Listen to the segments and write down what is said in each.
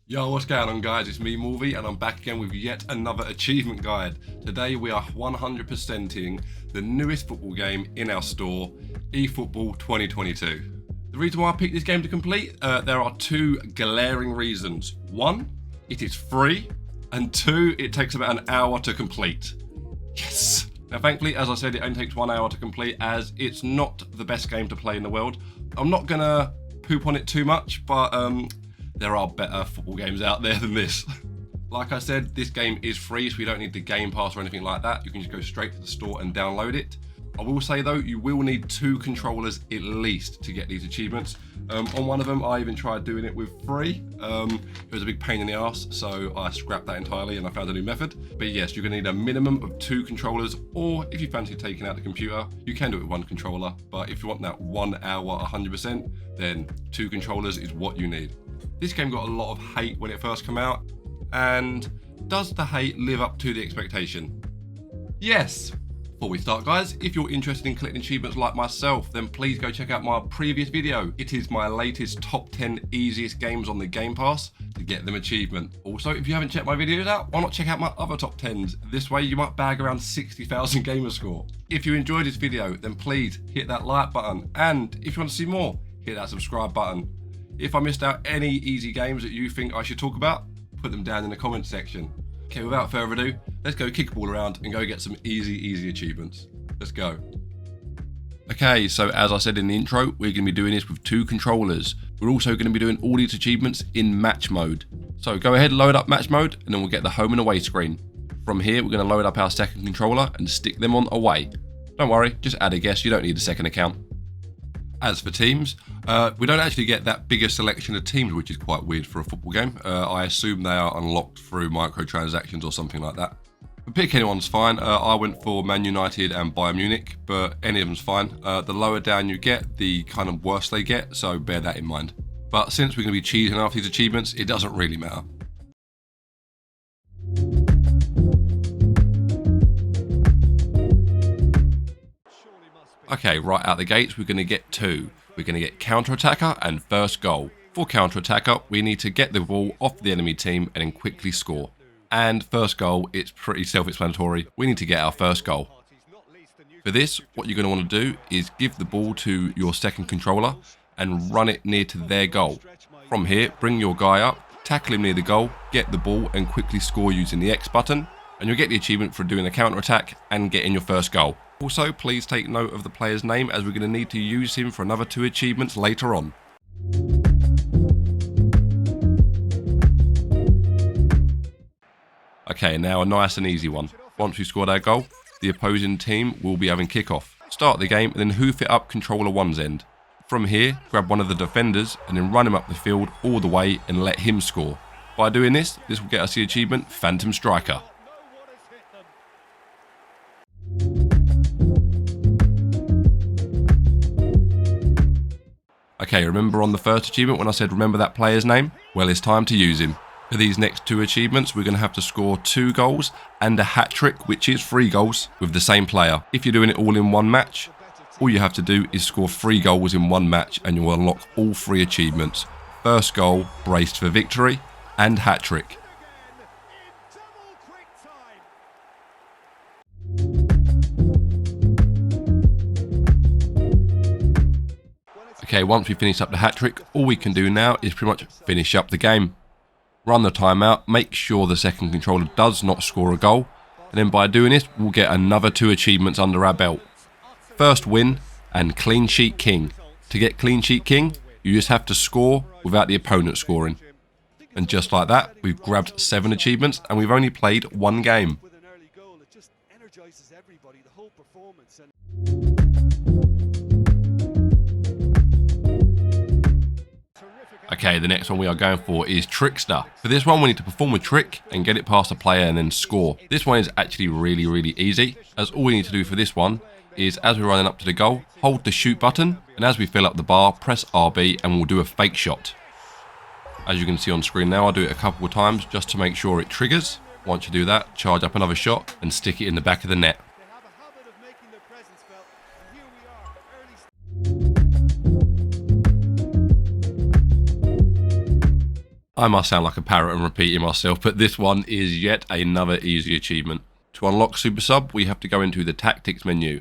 Yo, what's going on guys? It's me, Morvi, and I'm back again with yet another achievement guide. Today we are 100%ing the newest football game in our store, Efootball 2022. The reason why I picked this game to complete, there are two glaring reasons. One, it is free, and two, it takes about an hour to complete. Yes! Now thankfully, as I said, it only takes 1 hour to complete as it's not the best game to play in the world. I'm not gonna poop on it too much, but there are better football games out there than this. Like I said, this game is free, so you don't need the Game Pass or anything like that. You can just go straight to the store and download it. I will say though, you will need 2 controllers at least to get these achievements. On one of them, I even tried doing it with 3. It was a big pain in the ass, so I scrapped that entirely and I found a new method. But yes, you're gonna need a minimum of 2 controllers, or if you fancy taking out the computer, you can do it with 1 controller. But if you want that 1 hour 100%, then 2 controllers is what you need. This game got a lot of hate when it first came out, and does the hate live up to the expectation? Yes! Before we start guys, if you're interested in collecting achievements like myself, then please go check out my previous video. It is my latest top 10 easiest games on the Game Pass to get them achievement. Also, if you haven't checked my videos out, why not check out my other top 10s? This way you might bag around 60,000 gamer score. If you enjoyed this video, then please hit that like button, and if you want to see more, hit that subscribe button. If I missed out any easy games that you think I should talk about, put them down in the comments section. Okay, without further ado, let's go kick a ball around and go get some easy achievements. Let's go. Okay, so as I said in the intro, we're going to be doing this with 2 controllers. We're also going to be doing all these achievements in match mode. So go ahead, load up match mode, and then we'll get the home and away screen. From here, we're going to load up our second controller and stick them on away. Don't worry, just add a guess, you don't need a second account. As for teams, we don't actually get that bigger selection of teams, which is quite weird for a football game. I assume they are unlocked through microtransactions or something like that. But pick anyone's fine. I went for Man United and Bayern Munich, but any of them's fine. The lower down you get, the kind of worse they get, so bear that in mind. But since we're going to be cheating after these achievements, it doesn't really matter. Okay, right out the gates, we're going to get 2. We're going to get counter-attacker and first goal. For counter-attacker, we need to get the ball off the enemy team and then quickly score. And first goal, it's pretty self-explanatory. We need to get our first goal. For this, what you're going to want to do is give the ball to your second controller and run it near to their goal. From here, bring your guy up, tackle him near the goal, get the ball and quickly score using the X button. And you'll get the achievement for doing a counter-attack and getting your first goal. Also, please take note of the player's name as we're going to need to use him for another 2 achievements later on. Okay, now a nice and easy one. Once we've scored our goal, the opposing team will be having kick-off. Start the game and then hoof it up controller 1's end. From here, grab one of the defenders and then run him up the field all the way and let him score. By doing this will get us the achievement Phantom Striker. Okay, remember on the first achievement when I said remember that player's name? Well, it's time to use him. For these next 2 achievements, we're going to have to score 2 goals and a hat-trick, which is 3 goals, with the same player. If you're doing it all in one match, all you have to do is score 3 goals in one match and you'll unlock all 3 achievements. First goal, braced for victory, and hat-trick. Okay, once we finish up the hat-trick, all we can do now is pretty much finish up the game. Run the timeout, make sure the second controller does not score a goal, and then by doing this, we'll get another 2 achievements under our belt. First win, and Clean Sheet King. To get Clean Sheet King, you just have to score without the opponent scoring. And just like that, we've grabbed 7 achievements, and we've only played 1 game. Okay, the next one we are going for is Trickster. For this one, we need to perform a trick and get it past a player and then score. This one is actually really easy, as all we need to do for this one is, as we're running up to the goal, hold the shoot button, and as we fill up the bar, press RB and we'll do a fake shot. As you can see on screen now, I'll do it a couple of times just to make sure it triggers. Once you do that, charge up another shot and stick it in the back of the net. I must sound like a parrot and repeating myself, but this one is yet another easy achievement. To unlock Super Sub, we have to go into the Tactics menu.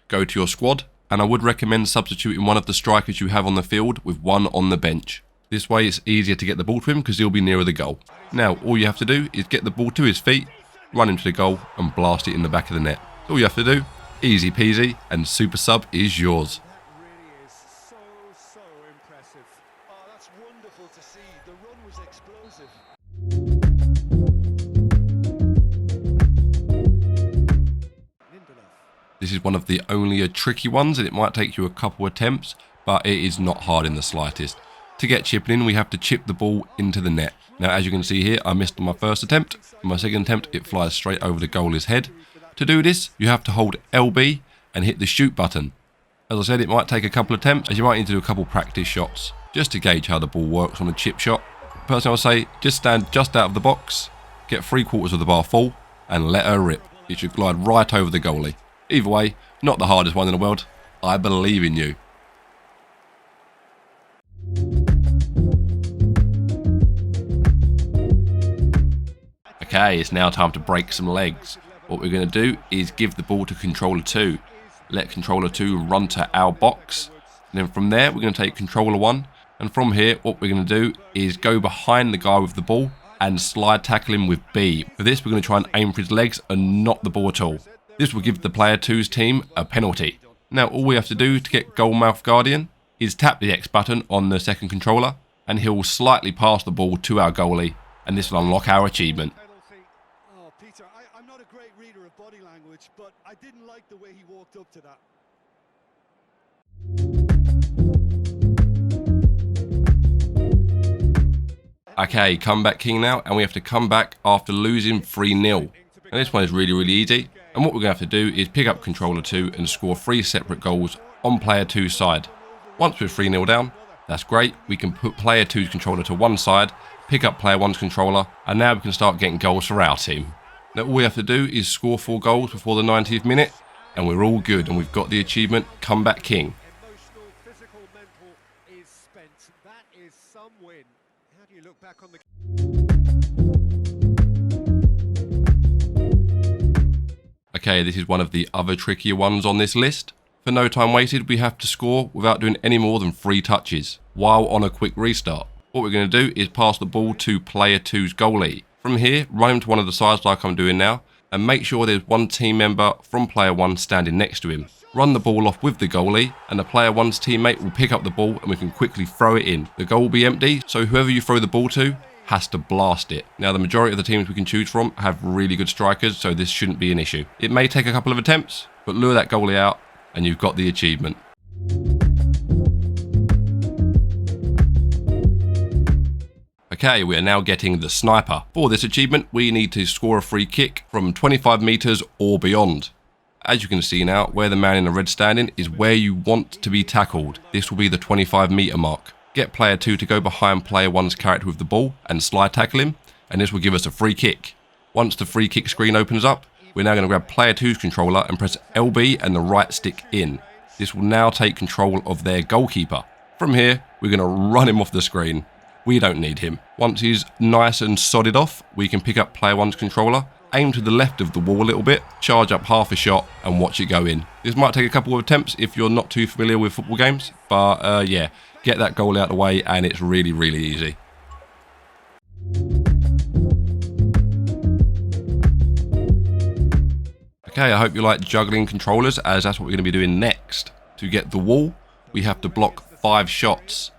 Go to your squad, and I would recommend substituting one of the strikers you have on the field with one on the bench. This way it's easier to get the ball to him because he'll be nearer the goal. Now, all you have to do is get the ball to his feet, run into the goal, and blast it in the back of the net. That's all you have to do. Easy peasy, and Super Sub is yours. So impressive. Oh, that's wonderful to see. The run was explosive. This is one of the only tricky ones, and it might take you a couple attempts, but it is not hard in the slightest. To get chipping in, we have to chip the ball into the net. Now, as you can see here, I missed on my first attempt. On my second attempt, it flies straight over the goalie's head. To do this, you have to hold LB and hit the shoot button. As I said, it might take a couple attempts, as you might need to do a couple practice shots just to gauge how the ball works on a chip shot. Personally, I would say just stand just out of the box, get 3/4 of the bar full, and let her rip. It should glide right over the goalie. Either way, not the hardest one in the world. I believe in you. Okay, it's now time to break some legs. What we're going to do is give the ball to controller 2. Let controller 2 run to our box. And then from there, we're going to take controller 1. And from here, what we're going to do is go behind the guy with the ball and slide tackle him with B. For this, we're going to try and aim for his legs and not the ball at all. This will give the player 2's team a penalty. Now, all we have to do to get Goalmouth Guardian is tap the X button on the second controller, and he'll slightly pass the ball to our goalie, and this will unlock our achievement. Oh, Peter, I'm not a great reader of body language, but I didn't like the way he walked up to that. Okay, comeback king now, and we have to come back after losing 3-0. And this one is really easy. And what we're going to have to do is pick up controller 2 and score 3 separate goals on player 2's side. Once we're 3-0 down, that's great. We can put player 2's controller to one side, pick up player 1's controller, and now we can start getting goals for our team. Now all we have to do is score 4 goals before the 90th minute, and we're all good, and we've got the achievement comeback king. Emotional, physical, mental is spent. That is some win. How do you look back on the... Okay, this is one of the other trickier ones on this list. For no time wasted, we have to score without doing any more than 3 touches, while on a quick restart. What we're going to do is pass the ball to player 2's goalie. From here, run him to one of the sides like I'm doing now, and make sure there's one team member from player 1 standing next to him. Run the ball off with the goalie, and the player 1's teammate will pick up the ball and we can quickly throw it in. The goal will be empty, so whoever you throw the ball to has to blast it. Now, the majority of the teams we can choose from have really good strikers, so this shouldn't be an issue. It may take a couple of attempts, but lure that goalie out and you've got the achievement. Okay, we are now getting the sniper. For this achievement, we need to score a free kick from 25 meters or beyond. As you can see now, where the man in the red standing is where you want to be tackled. This will be the 25-meter mark. Get player 2 to go behind player 1's character with the ball and slide tackle him, and this will give us a free kick. Once the free kick screen opens up, we're now going to grab player 2's controller and press LB and the right stick in. This will now take control of their goalkeeper. From here, we're going to run him off the screen. We don't need him. Once he's nice and sodded off, we can pick up player 1's controller, aim to the left of the wall a little bit, charge up half a shot and watch it go in. This might take a couple of attempts if you're not too familiar with football games, but yeah, get that goal out of the way and it's really easy. Okay, I hope you like juggling controllers, as that's what we're going to be doing next. To get the wall, we have to block 5 shots.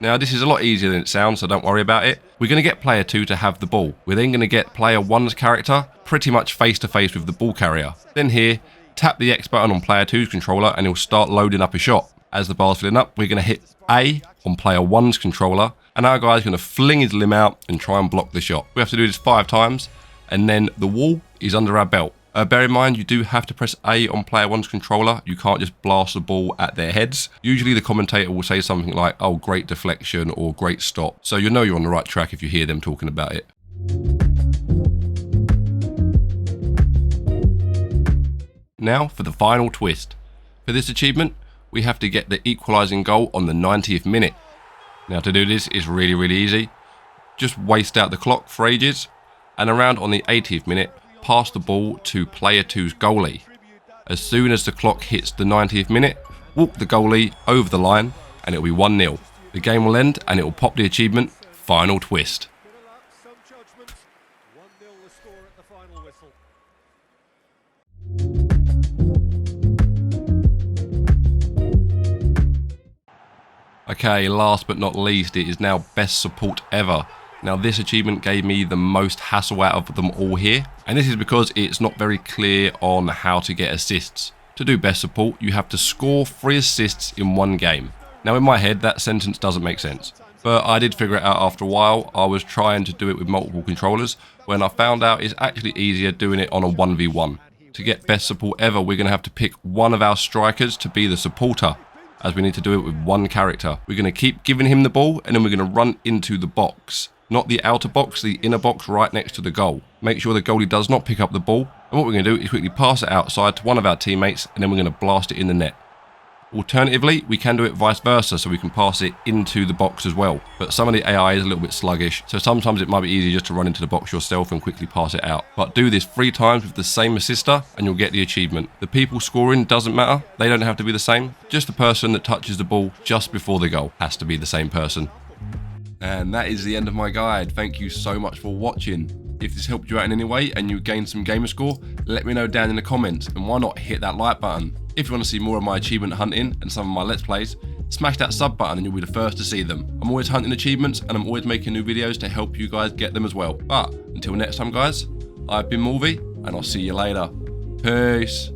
Now, this is a lot easier than it sounds, so don't worry about it. We're going to get player 2 to have the ball. We're then going to get player 1's character pretty much face to face with the ball carrier. Then here, tap the X button on player 2's controller and he'll start loading up a shot. As the bar's filling up, we're going to hit A on player 1's controller, and our guy's going to fling his limb out and try and block the shot. We have to do this 5 times, and then the wall is under our belt. Bear in mind, you do have to press A on player 1's controller. You can't just blast the ball at their heads. Usually the commentator will say something like, oh, great deflection or great stop. So you'll know you're on the right track if you hear them talking about it. Now for the final twist. For this achievement, we have to get the equalising goal on the 90th minute. Now to do this is really easy. just waste out the clock for ages, and around on the 80th minute, pass the ball to player 2's goalie. As soon as the clock hits the 90th minute, walk the goalie over the line and it'll be 1-0. The game will end and it will pop the achievement, Final Twist. Some judgment. 1-0 the score at the final whistle. Okay, last but not least, it is now best support ever. Now this achievement gave me the most hassle out of them all here, and this is because it's not very clear on how to get assists. To do best support, you have to score 3 assists in one game. Now in my head that sentence doesn't make sense, but I did figure it out after a while. I was trying to do it with multiple controllers when I found out it's actually easier doing it on a 1v1. To get best support ever, we're going to have to pick one of our strikers to be the supporter, as we need to do it with one character. We're going to keep giving him the ball and then we're going to run into the box. Not the outer box, the inner box right next to the goal. Make sure the goalie does not pick up the ball, and what we're going to do is quickly pass it outside to one of our teammates and then we're going to blast it in the net. Alternatively, we can do it vice versa, so we can pass it into the box as well. But some of the AI is a little bit sluggish, so sometimes it might be easier just to run into the box yourself and quickly pass it out. But do this 3 times with the same assister and you'll get the achievement. The people scoring doesn't matter, they don't have to be the same. Just the person that touches the ball just before the goal has to be the same person. And that is the end of my guide. Thank you so much for watching. If this helped you out in any way and you gained some gamer score, let me know down in the comments, and why not hit that like button. If you want to see more of my achievement hunting and some of my let's plays, smash that sub button and you'll be the first to see them. I'm always hunting achievements and I'm always making new videos to help you guys get them as well. But until next time guys, I've been Morvi and I'll see you later. Peace.